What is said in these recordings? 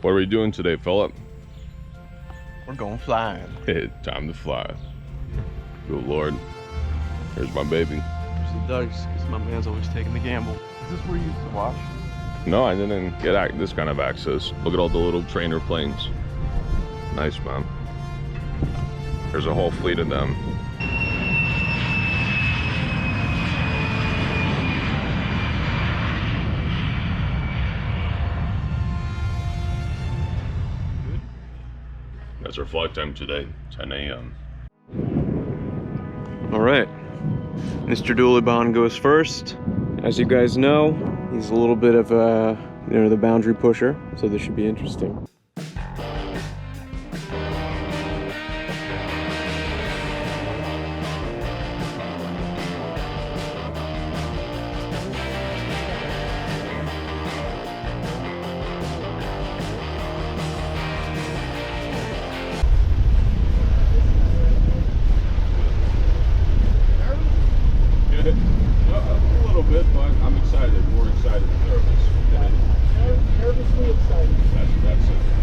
What are we doing today, Philip? We're going flying. Hey, time to fly. Good Lord. Here's my baby. There's the dice, because my man's always taking the gamble. Is this where you used to watch? No, I didn't get this kind of access. Look at all the little trainer planes. Nice, man. There's a whole fleet of them. That's our flight time today, 10 a.m. All right, Mr. Doolibon goes first. As you guys know, he's a little bit of a, the boundary pusher, so this should be interesting. A little bit, but I'm excited. More excited than nervous. Nervously excited. That's it.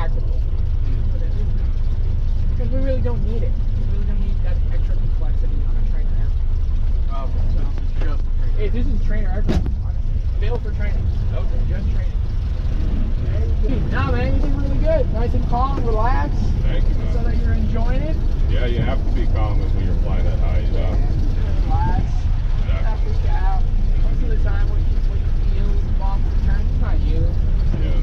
practical. But it is nice. Because we really don't need it. We really don't need that extra complexity on a trainer airplane. Oh, okay. So this is just a trainer. Hey, this is trainer aircraft, honestly. Built for training. Okay, just training. No, man, you did really good. Nice and calm, relax. Thank you, man. So that you're enjoying it. Yeah, you have to be calm when you're flying that high, you know? Relax. Not freak out. Most of the time, what you feel off the turn, it's not you. Yeah.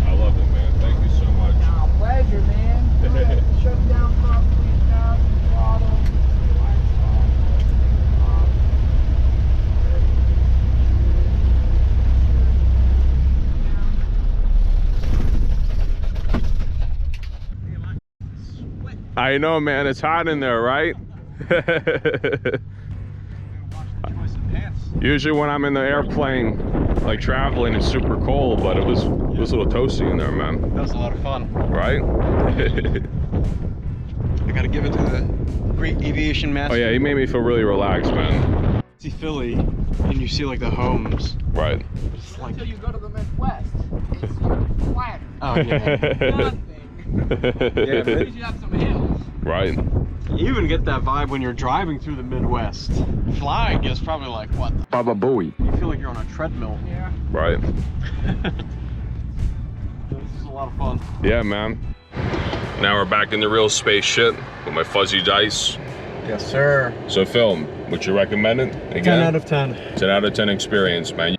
I love it, man. Thank you so much. Nah, pleasure, man. Go ahead, shut down properly, down, throttle, lights off. I know, man. It's hot in there, right? Usually when I'm in the airplane, like traveling, it's super cold, but it was a little toasty in there, man. That was a lot of fun. Right? I gotta give it to the great aviation master. Oh yeah, he made me feel really relaxed, man. See Philly, and you see like the homes. Right. It's like, Until you go to the Midwest, it's flat. oh yeah. Nothing. Yeah, At least you have some hills. Right. You even get that vibe when you're driving through the Midwest. Flying is probably like, what the? Baba Booey. You feel like you're on a treadmill. Yeah. Right. This is a lot of fun. Yeah, man. Now we're back in the real spaceship with my fuzzy dice. Yes, sir. So, Phil, would you recommend it again? 10 out of 10. 10 out of 10 experience, man.